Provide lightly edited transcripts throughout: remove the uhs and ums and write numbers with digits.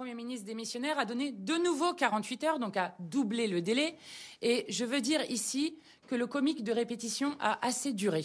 Premier ministre démissionnaire a donné de nouveau 48 heures, donc a doublé le délai. Et je veux dire ici que le comique de répétition a assez duré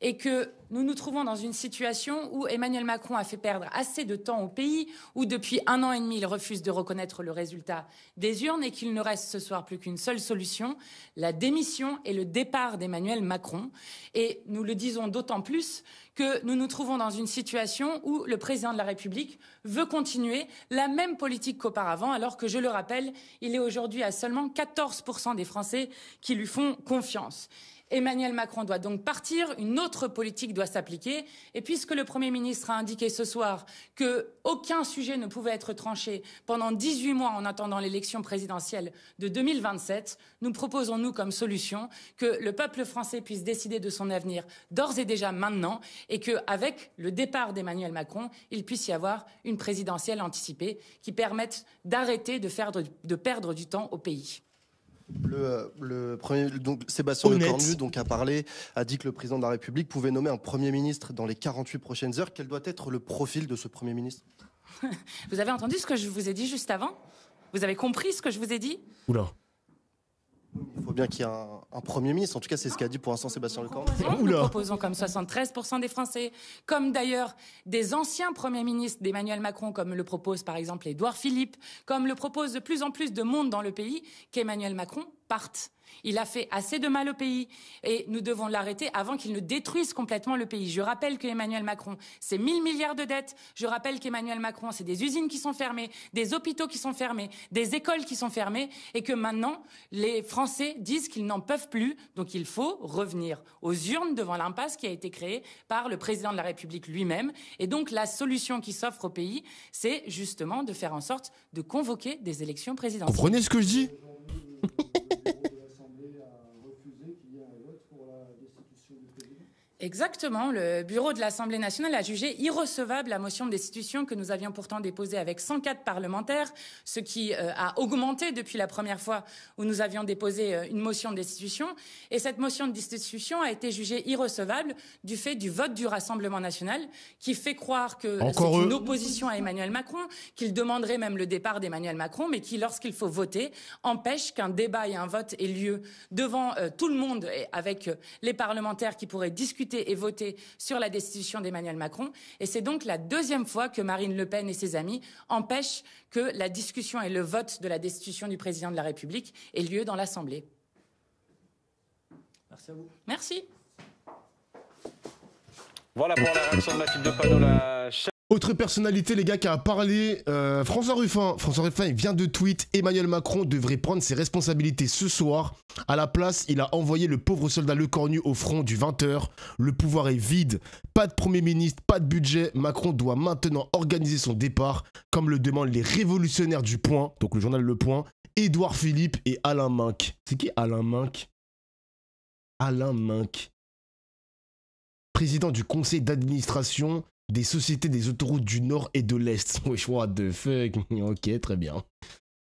et que nous nous trouvons dans une situation où Emmanuel Macron a fait perdre assez de temps au pays, où depuis 1 an et demi, il refuse de reconnaître le résultat des urnes et qu'il ne reste ce soir plus qu'une seule solution, la démission et le départ d'Emmanuel Macron. Et nous le disons d'autant plus que nous nous trouvons dans une situation où le président de la République veut continuer la même politique qu'auparavant, alors que, je le rappelle, il est aujourd'hui à seulement 14% des Français qui lui font confiance. Emmanuel Macron doit donc partir, une autre politique doit s'appliquer. Et puisque le Premier ministre a indiqué ce soir qu'aucun sujet ne pouvait être tranché pendant 18 mois en attendant l'élection présidentielle de 2027, nous proposons, nous, comme solution, que le peuple français puisse décider de son avenir d'ores et déjà maintenant et qu'avec le départ d'Emmanuel Macron, il puisse y avoir une présidentielle anticipée qui permette d'arrêter de perdre du temps au pays. Le premier, donc Sébastien Lecornu a dit que le président de la République pouvait nommer un Premier ministre dans les 48 prochaines heures. Quel doit être le profil de ce Premier ministre? Vous avez entendu ce que je vous ai dit juste avant? Vous avez compris ce que je vous ai dit? Oula. Il faut bien qu'il y ait un Premier ministre. En tout cas, c'est ce qu'a dit pour l'instant Sébastien Lecornu. Nous proposons comme 73% des Français, comme d'ailleurs des anciens Premiers ministres d'Emmanuel Macron, comme le propose par exemple Édouard Philippe, comme le propose de plus en plus de monde dans le pays, qu'Emmanuel Macron parte. Il a fait assez de mal au pays et nous devons l'arrêter avant qu'il ne détruise complètement le pays. Je rappelle qu'Emmanuel Macron, c'est 1000 milliards de dettes. Je rappelle qu'Emmanuel Macron, c'est des usines qui sont fermées, des hôpitaux qui sont fermés, des écoles qui sont fermées et que maintenant, les Français disent qu'ils n'en peuvent plus. Donc il faut revenir aux urnes devant l'impasse qui a été créée par le président de la République lui-même. Et donc la solution qui s'offre au pays, c'est justement de faire en sorte de convoquer des élections présidentielles. Vous comprenez ce que je dis? Exactement. Le bureau de l'Assemblée nationale a jugé irrecevable la motion de destitution que nous avions pourtant déposée avec 104 parlementaires, ce qui a augmenté depuis la première fois où nous avions déposé une motion de destitution. Et cette motion de destitution a été jugée irrecevable du fait du vote du Rassemblement national qui fait croire que c'est une opposition à Emmanuel Macron, qu'il demanderait même le départ d'Emmanuel Macron, mais qui, lorsqu'il faut voter, empêche qu'un débat et un vote aient lieu devant tout le monde et avec les parlementaires qui pourraient discuter et voter sur la destitution d'Emmanuel Macron. Et c'est donc la deuxième fois que Marine Le Pen et ses amis empêchent que la discussion et le vote de la destitution du président de la République aient lieu dans l'Assemblée. Merci à vous. Merci. Voilà pour la réaction de Mathilde Panot, Autre personnalité, les gars, qui a parlé, François Ruffin. François Ruffin, il vient de tweet: Emmanuel Macron devrait prendre ses responsabilités ce soir. À la place, il a envoyé le pauvre soldat Lecornu au front du 20h. Le pouvoir est vide. Pas de Premier ministre, pas de budget. Macron doit maintenant organiser son départ, comme le demandent les révolutionnaires du Point, donc le journal Le Point, Édouard Philippe et Alain Minc. C'est qui Alain Minc? Alain Minc. Président du conseil d'administration des sociétés des autoroutes du Nord et de l'Est. Wesh, what the fuck. Ok, très bien.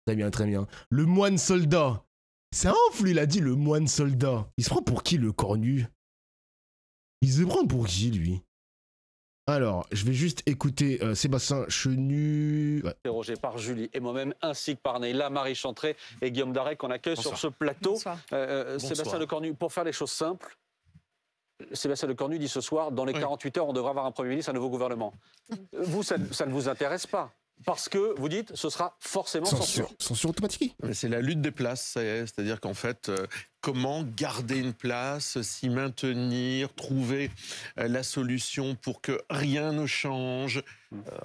Très bien, très bien. Le moine soldat. C'est un ouf, lui, il a dit le moine soldat. Il se prend pour qui, le cornu? Il se prend pour qui, lui? Alors, je vais juste écouter Sébastien Chenu. Ouais. Interrogé par Julie et moi-même, ainsi que par Neila, Marie Chantré et Guillaume Darec, qu'on accueille sur ce plateau. Sébastien Lecornu, pour faire les choses simples, Sébastien Lecornu dit ce soir, dans les 48 heures, on devrait avoir un Premier ministre, un nouveau gouvernement. Vous, ça ne vous intéresse pas? Parce que, vous dites, ce sera forcément censure. Censure automatique. C'est la lutte des places, c'est-à-dire qu'en fait, comment garder une place, s'y maintenir, trouver la solution pour que rien ne change.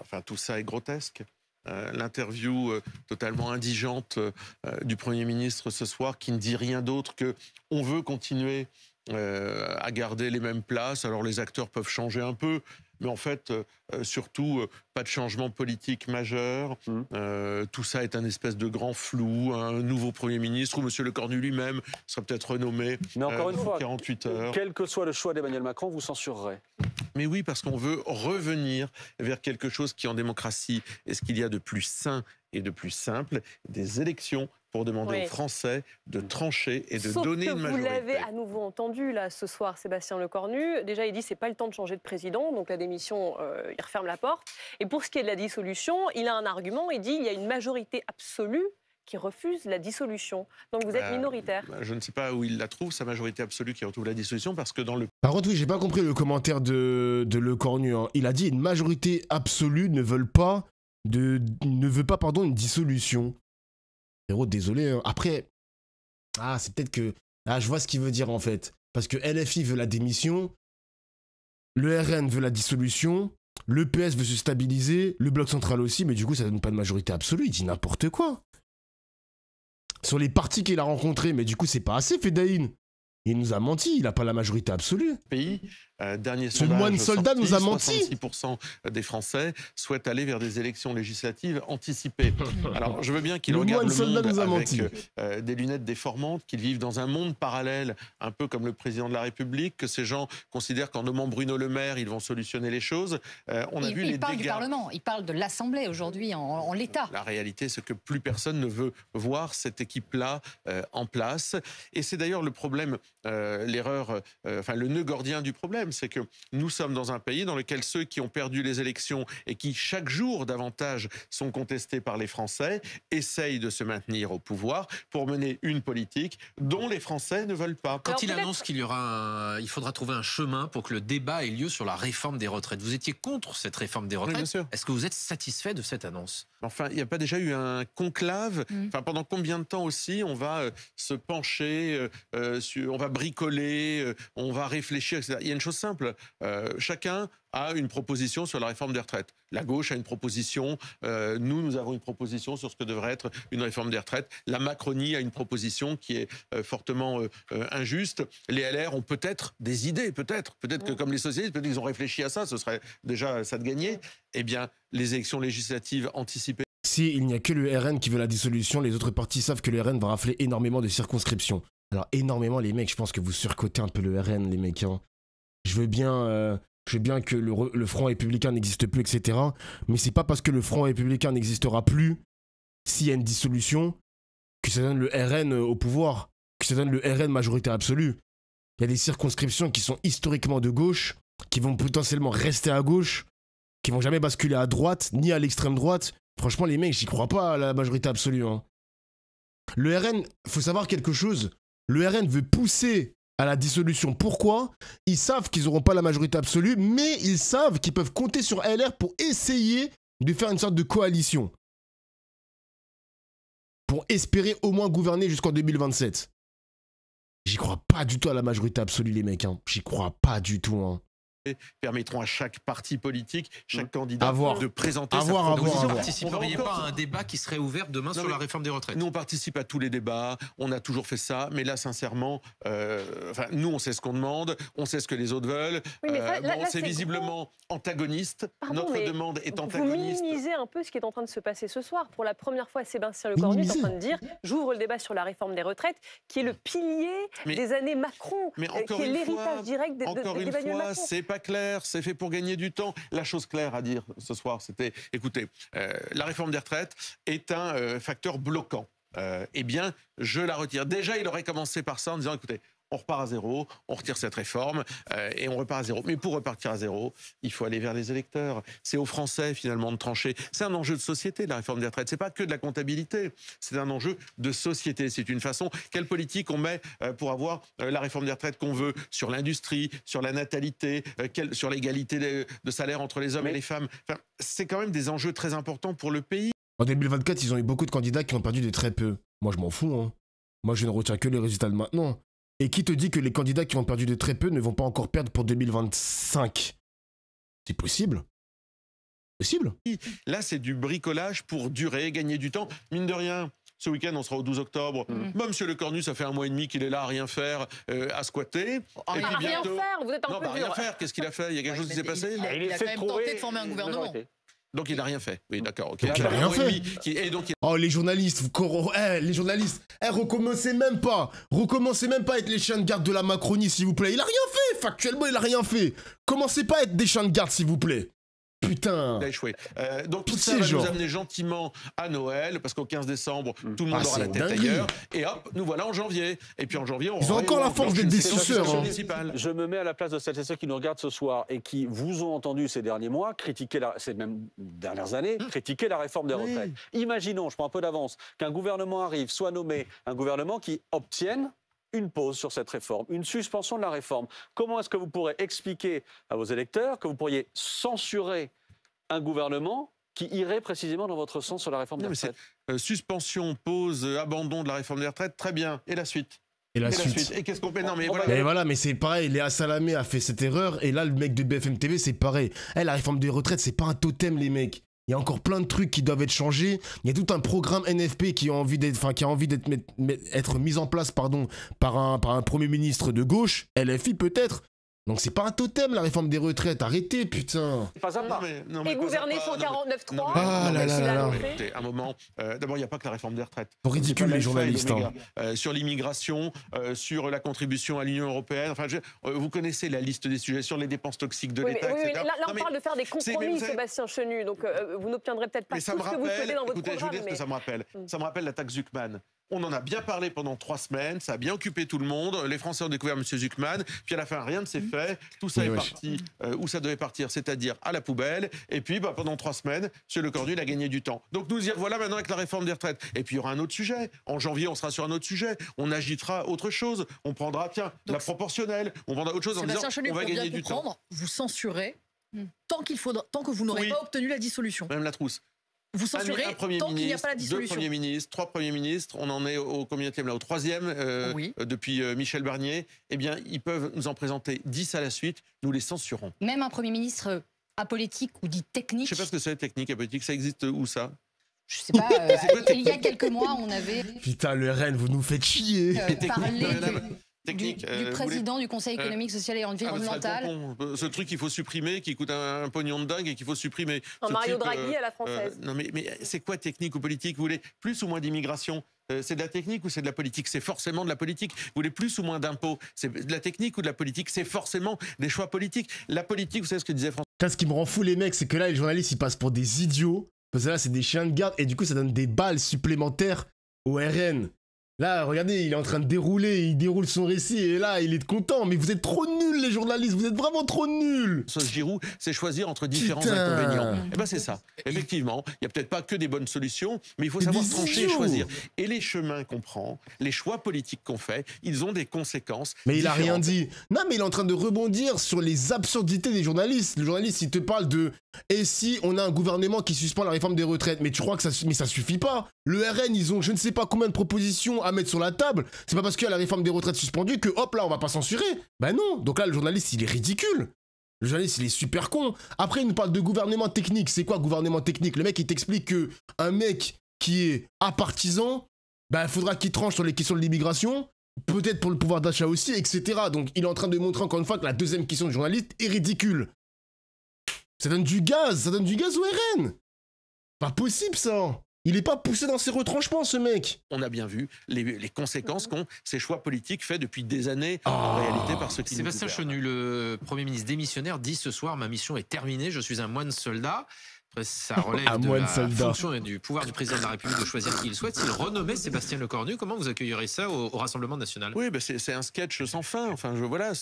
Enfin, tout ça est grotesque. L'interview totalement indigente du Premier ministre ce soir, qui ne dit rien d'autre que « on veut continuer ». À garder les mêmes places. Alors les acteurs peuvent changer un peu, mais en fait, surtout, pas de changement politique majeur. Tout ça est un espèce de grand flou. Un nouveau Premier ministre, ou M. Lecornu lui-même sera peut-être renommé. Mais encore une fois, 48 heures. Quel que soit le choix d'Emmanuel Macron, vous censurerez. Mais oui, parce qu'on veut revenir vers quelque chose qui, en démocratie, est ce qu'il y a de plus sain et de plus simple, des élections pour demander aux Français de trancher et de donner une majorité. Vous l'avez à nouveau entendu là ce soir, Sébastien Lecornu. Déjà, il dit c'est pas le temps de changer de président, donc la démission, il referme la porte. Et pour ce qui est de la dissolution, il a un argument. Il dit il y a une majorité absolue qui refuse la dissolution. Donc vous êtes minoritaire. Je ne sais pas où il la trouve, sa majorité absolue qui retrouve la dissolution, parce que dans le... Par contre, oui, j'ai pas compris le commentaire de Lecornu. Hein. Il a dit une majorité absolue ne veut pas une dissolution. Frérot, désolé. Hein. Après, c'est peut-être que... je vois ce qu'il veut dire en fait. Parce que LFI veut la démission, le RN veut la dissolution, le PS veut se stabiliser, le Bloc central aussi, mais du coup, ça donne pas de majorité absolue. Il dit n'importe quoi. Sur les partis qu'il a rencontrés, mais du coup, c'est pas assez, Fedaïn. Il nous a menti, il n'a pas la majorité absolue. Pays, dernier sondage, le moine soldat nous a menti. 66% des Français souhaitent aller vers des élections législatives anticipées. Alors, je veux bien qu'il regarde le monde avec des lunettes déformantes, qu'ils vivent dans un monde parallèle, un peu comme le président de la République, que ces gens considèrent qu'en nommant Bruno Le Maire, ils vont solutionner les choses. Il parle du Parlement, il parle de l'Assemblée aujourd'hui en l'état. La réalité, c'est que plus personne ne veut voir cette équipe-là en place. Et c'est d'ailleurs le problème, le nœud gordien du problème, c'est que nous sommes dans un pays dans lequel ceux qui ont perdu les élections et qui chaque jour davantage sont contestés par les Français essayent de se maintenir au pouvoir pour mener une politique dont les Français ne veulent pas. Quand il annonce qu'il il faudra trouver un chemin pour que le débat ait lieu sur la réforme des retraites, vous étiez contre cette réforme des retraites. Oui, est-ce que vous êtes satisfait de cette annonce? Enfin, il n'y a pas déjà eu un conclave? Pendant combien de temps aussi on va se pencher, on va bricoler, on va réfléchir, etc. Il y a une chose simple, chacun a une proposition sur la réforme des retraites. La gauche a une proposition, nous avons une proposition sur ce que devrait être une réforme des retraites. La Macronie a une proposition qui est fortement injuste. Les LR ont peut-être des idées, peut-être que comme les socialistes, peut-être qu'ils ont réfléchi à ça, ce serait déjà ça de gagner. Eh bien, les élections législatives anticipées. Si il n'y a que le RN qui veut la dissolution, les autres partis savent que le RN va rafler énormément de circonscriptions. Alors énormément les mecs, je pense que vous surcotez un peu le RN les mecs. Hein. Je veux bien que le Front républicain n'existe plus, etc. Mais c'est pas parce que le Front républicain n'existera plus, s'il y a une dissolution, que ça donne le RN au pouvoir, que ça donne le RN majorité absolue. Il y a des circonscriptions qui sont historiquement de gauche, qui vont potentiellement rester à gauche, qui vont jamais basculer à droite, ni à l'extrême droite. Franchement les mecs, j'y crois pas à la majorité absolue. Hein. Le RN, faut savoir quelque chose, le RN veut pousser à la dissolution. Pourquoi? Ils savent qu'ils n'auront pas la majorité absolue, mais ils savent qu'ils peuvent compter sur LR pour essayer de faire une sorte de coalition. Pour espérer au moins gouverner jusqu'en 2027. J'y crois pas du tout à la majorité absolue, les mecs. Hein. J'y crois pas du tout. Hein. Permettront à chaque parti politique, chaque candidat de présenter sa proposition. Vous ne participeriez pas à un débat qui serait ouvert demain sur la réforme des retraites? Nous, on participe à tous les débats, on a toujours fait ça, mais là, sincèrement, nous, on sait ce qu'on demande, on sait ce que les autres veulent. Oui, là, c'est visiblement antagoniste. Notre demande est antagoniste. Vous minimisez un peu ce qui est en train de se passer ce soir. Pour la première fois, Sébastien Lecornu est en train de dire « J'ouvre le débat sur la réforme des retraites », qui est le pilier des années Macron, qui est l'héritage direct d'Emmanuel Macron. C'est pas clair, c'est fait pour gagner du temps. La chose claire à dire ce soir, c'était, écoutez, la réforme des retraites est un facteur bloquant. Eh bien, je la retire. Déjà, il aurait commencé par ça en disant, écoutez, on repart à zéro, on retire cette réforme et on repart à zéro. Mais pour repartir à zéro, il faut aller vers les électeurs. C'est aux Français, finalement, de trancher. C'est un enjeu de société, la réforme des retraites. C'est pas que de la comptabilité. C'est un enjeu de société. C'est une façon. Quelle politique on met pour avoir la réforme des retraites qu'on veut sur l'industrie, sur la natalité, sur l'égalité de salaire entre les hommes et les femmes. Enfin, c'est quand même des enjeux très importants pour le pays. En 2024, ils ont eu beaucoup de candidats qui ont perdu de très peu. Moi, je m'en fous. Hein. Moi, je ne retiens que les résultats de maintenant. Et qui te dit que les candidats qui ont perdu de très peu ne vont pas encore perdre pour 2025? C'est possible. Possible. Là, c'est du bricolage pour durer, gagner du temps. Mine de rien, ce week-end, on sera au 12 octobre. Monsieur Lecornu, ça fait 1 mois et demi qu'il est là à rien faire, à squatter. Et puis bientôt... rien faire, vous êtes un peu dur. Rien faire, qu'est-ce qu'il a fait? Il y a quelque chose qui s'est passé? Il a quand même tenté de former un gouvernement. Donc il n'a rien fait. Oui, d'accord. Okay. Donc il n'a rien fait. Oh, les journalistes, recommencez même pas. Recommencez même pas à être les chiens de garde de la Macronie, s'il vous plaît. Il n'a rien fait. Factuellement, il n'a rien fait. Commencez pas à être des chiens de garde, s'il vous plaît. Putain. Il a échoué. Donc tout ça va nous amener gentiment à Noël, parce qu'au 15 décembre, tout le monde aura la tête ailleurs. Et hop, nous voilà en janvier. Et puis en janvier, on ils ont encore la force d'être des suceurs. Je me mets à la place de celles et ceux qui nous regardent ce soir et qui vous ont entendu ces derniers mois critiquer, ces même dernières années, critiquer la réforme des retraites. Imaginons, je prends un peu d'avance, qu'un gouvernement arrive, soit nommé un gouvernement qui obtienne une pause sur cette réforme, une suspension de la réforme. Comment est-ce que vous pourrez expliquer à vos électeurs que vous pourriez censurer un gouvernement qui irait précisément dans votre sens sur la réforme des retraites? Suspension, pause, abandon de la réforme des retraites, très bien. Et la suite? Et la suite. Et qu'est-ce qu'on fait? Non, mais voilà, mais c'est pareil, Léa Salamé a fait cette erreur, et là, le mec de BFM TV, c'est pareil. La réforme des retraites, c'est pas un totem, les mecs. Il y a encore plein de trucs qui doivent être changés. Il y a tout un programme NFP qui a envie d'être mis en place, par un premier ministre de gauche, LFI peut-être. Donc c'est pas un totem, la réforme des retraites. Arrêtez, putain. Pas à pas. Et gouverner sans 49.3. Ah là là là. Un moment. D'abord, il n'y a pas que la réforme des retraites. C'est ridicule les journalistes. Sur l'immigration, sur la contribution à l'Union européenne. Enfin, vous connaissez la liste des sujets sur les dépenses toxiques de l'État, etc. Là, on parle de faire des compromis, Sébastien Chenu. Donc vous n'obtiendrez peut-être pas tout ce que vous souhaitez dans votre programme. Je veux dire ce que ça me rappelle. Ça me rappelle la taxe Zuckman. On en a bien parlé pendant 3 semaines, ça a bien occupé tout le monde. Les Français ont découvert M. Zuckman, puis à la fin, rien ne s'est fait. Tout ça est parti où ça devait partir, c'est-à-dire à la poubelle. Et puis, pendant 3 semaines, M. Lecornu, il a gagné du temps. Donc nous y revoilà maintenant avec la réforme des retraites. Et puis il y aura un autre sujet. En janvier, on sera sur un autre sujet. On agitera autre chose. On prendra, la proportionnelle. On prendra autre chose en disant, on va gagner du temps. Vous censurez tant que vous n'aurez pas obtenu la dissolution. Madame Latrousse. Vous censurez tant qu'il n'y a pas la dissolution. 2 premiers ministres, 3 premiers ministres, on en est au combienième là, au 3e depuis Michel Barnier. Eh bien, ils peuvent nous en présenter 10 à la suite, nous les censurons. Même un Premier ministre apolitique ou dit technique. Je ne sais pas ce que c'est technique, apolitique, ça existe où ça? Je sais pas, il y a quelques mois, on avait... Putain, le RN, vous nous faites chier. Parler technique, du président du Conseil économique, social et environnemental. Ce truc qu'il faut supprimer, qui coûte un pognon de dingue et qu'il faut supprimer. Mario Draghi à la française. Non mais c'est quoi technique ou politique? Vous voulez plus ou moins d'immigration? C'est de la technique ou c'est de la politique? C'est forcément de la politique. Vous voulez plus ou moins d'impôts? C'est de la technique ou de la politique? C'est forcément des choix politiques. La politique, vous savez ce que disait François? Ce qui me rend fou, les mecs, c'est que là, les journalistes, ils passent pour des idiots. Parce que là, c'est des chiens de garde. Et du coup, ça donne des balles supplémentaires au RN. Là, regardez, il est en train de dérouler, il déroule son récit et là, il est content. Mais vous êtes trop nuls, les journalistes, vous êtes vraiment trop nuls. Giroud, c'est choisir entre différents inconvénients. Et ben c'est ça. Effectivement, il n'y a peut-être pas que des bonnes solutions, mais il faut savoir trancher et choisir. Et les chemins qu'on prend, les choix politiques qu'on fait, ils ont des conséquences. Mais il a rien dit. Non, mais il est en train de rebondir sur les absurdités des journalistes. Le journaliste, il te parle de... Et si on a un gouvernement qui suspend la réforme des retraites? Mais tu crois que ça suffit pas? Le RN, ils ont je ne sais pas combien de propositions à mettre sur la table. C'est pas parce qu'il y a la réforme des retraites suspendue que hop là, on va pas censurer. Ben non. Donc là, le journaliste, il est ridicule. Le journaliste, il est super con. Après, il nous parle de gouvernement technique. C'est quoi gouvernement technique? Le mec, il t'explique que un mec qui est apartisan, ben il faudra qu'il tranche sur les questions de l'immigration. Peut-être pour le pouvoir d'achat aussi, etc. Donc il est en train de montrer encore une fois que la deuxième question du journaliste est ridicule. Ça donne du gaz au RN. Pas possible ça. Il est pas poussé dans ses retranchements, ce mec. On a bien vu les conséquences qu'ont ces choix politiques faits depuis des années, en réalité, par ceux qui Sébastien Chenu, le Premier ministre démissionnaire, dit ce soir, ma mission est terminée, je suis un moine soldat. Après, ça relève de la fonction et du pouvoir du président de la République de choisir qui il souhaite. S'il renommait Sébastien Lecornu, comment vous accueillerez ça au Rassemblement national? Oui, bah c'est un sketch sans fin. Enfin, voilà,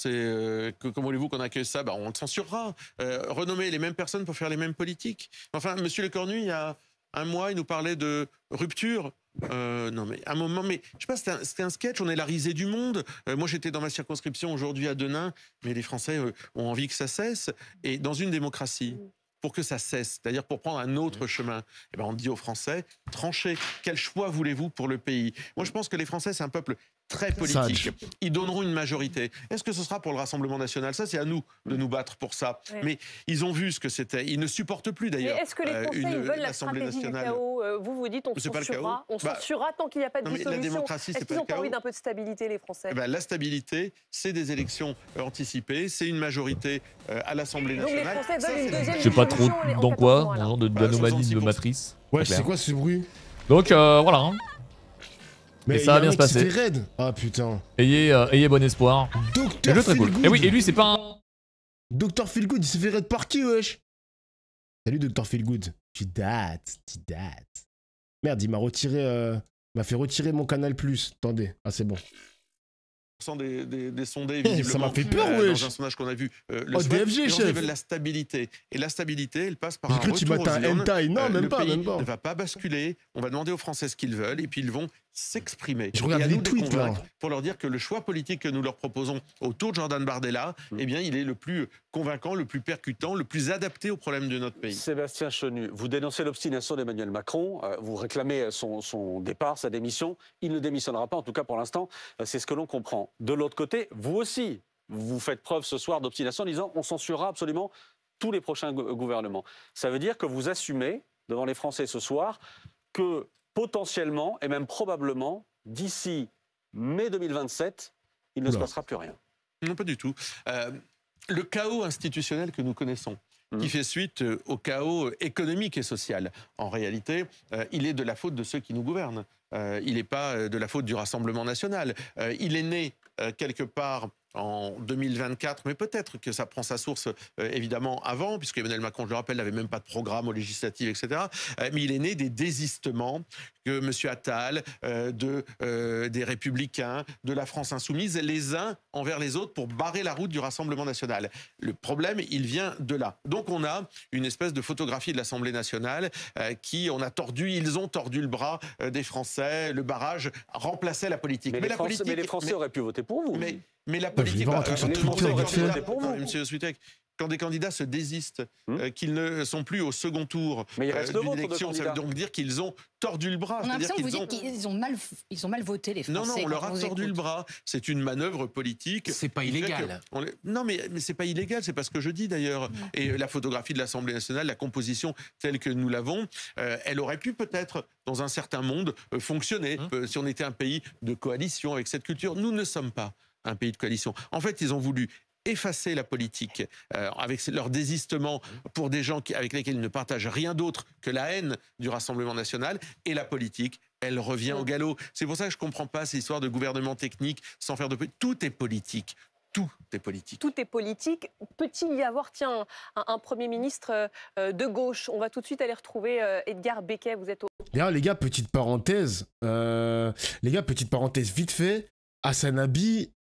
comment voulez-vous qu'on accueille ça? On le censurera. Renommer les mêmes personnes pour faire les mêmes politiques. Enfin, M. Lecornu, il y a un mois, il nous parlait de rupture. Non, mais un moment, mais je sais pas, c'était un sketch, on est la risée du monde. Moi, j'étais dans ma circonscription aujourd'hui à Denain, mais les Français ont envie que ça cesse. Et dans une démocratie, pour que ça cesse, c'est-à-dire pour prendre un autre chemin, eh ben on dit aux Français, tranchez, quel choix voulez-vous pour le pays? Moi, je pense que les Français, c'est un peuple très politique. Ils donneront une majorité. Est-ce que ce sera pour le Rassemblement national? Ça, c'est à nous de nous battre pour ça. Ouais. Mais ils ont vu ce que c'était. Ils ne supportent plus, d'ailleurs, est-ce que les Français ils veulent la stratégie du chaos? Vous dites on censurera tant qu'il n'y a pas de dissolution. La démocratie, est-ce qu'ils n'ont pas envie d'un peu de stabilité, les Français? La stabilité, c'est des élections anticipées, c'est une majorité à l'Assemblée nationale. Donc les Français veulent une deuxième Je sais pas trop dans quoi, genre d'anomalie de matrice. Ouais, c'est quoi ce bruit? Donc voilà. Mais ça va bien se passer. Raide. Ah putain. Ayez bon espoir. Docteur Feelgood. Et oui, et lui c'est pas un... Docteur Feelgood, il s'est fait raid par qui, wesh? Salut Dr Feelgood. Tu dates. Merde, il m'a fait retirer mon Canal+. Attendez, c'est bon. Des sondés, visiblement. Ça m'a fait peur, wesh. Dans un sondage qu'on a vu. DFG, chef. Ils veulent la stabilité. Et la stabilité, elle passe par un retour aux urnes. Non, même pas. Ne va pas basculer. On va demander aux Français ce qu'ils veulent et puis ils vont s'exprimer. Je regarde les tweets, là. Pour leur dire que le choix politique que nous leur proposons autour de Jordan Bardella, eh bien, il est le plus convaincant, le plus percutant, le plus adapté aux problèmes de notre pays. Sébastien Chenu, vous dénoncez l'obstination d'Emmanuel Macron, vous réclamez son départ, sa démission. Il ne démissionnera pas, en tout cas pour l'instant, c'est ce que l'on comprend. De l'autre côté, vous aussi, vous faites preuve ce soir d'obstination en disant on censurera absolument tous les prochains gouvernements. Ça veut dire que vous assumez devant les Français ce soir que potentiellement et même probablement d'ici mai 2027, il ne se passera plus rien. Non, pas du tout. Le chaos institutionnel que nous connaissons, qui fait suite au chaos économique et social, en réalité, il est de la faute de ceux qui nous gouvernent. Il n'est pas de la faute du Rassemblement national. Il est né quelque part en 2024, mais peut-être que ça prend sa source évidemment avant, puisque Emmanuel Macron, je le rappelle, n'avait même pas de programme aux législatives, etc. Mais il est né des désistements que M. Attal, des Républicains, de la France Insoumise, les uns envers les autres pour barrer la route du Rassemblement national. Le problème, il vient de là. Donc on a une espèce de photographie de l'Assemblée nationale ils ont tordu le bras des Français, le barrage remplaçait la politique. Mais les Français auraient pu voter pour vous. Mais la politique... Monsieur Switek, quand des candidats se désistent, qu'ils ne sont plus au second tour d'une élection, ça veut donc dire qu'ils ont tordu le bras. On a l'impression que vous dites qu'ils ont mal voté, les Français. Non, on leur a tordu le bras. C'est une manœuvre politique. C'est pas illégal. Non, mais c'est pas illégal, c'est pas ce que je dis d'ailleurs. Et la photographie de l'Assemblée nationale, la composition telle que nous l'avons, elle aurait pu peut-être, dans un certain monde, fonctionner. Si on était un pays de coalition avec cette culture, nous ne sommes pas un pays de coalition. En fait, ils ont voulu effacer la politique avec leur désistement pour des gens avec lesquels ils ne partagent rien d'autre que la haine du Rassemblement national, et la politique, elle revient au galop. C'est pour ça que je ne comprends pas ces histoires de gouvernement technique sans faire de politique. Tout est politique. Tout est politique. Tout est politique. Peut-il y avoir, un Premier ministre de gauche? On va tout de suite aller retrouver Edgar Becquet. Vous êtes au... D'ailleurs, les gars, petite parenthèse vite fait. Hassanabi,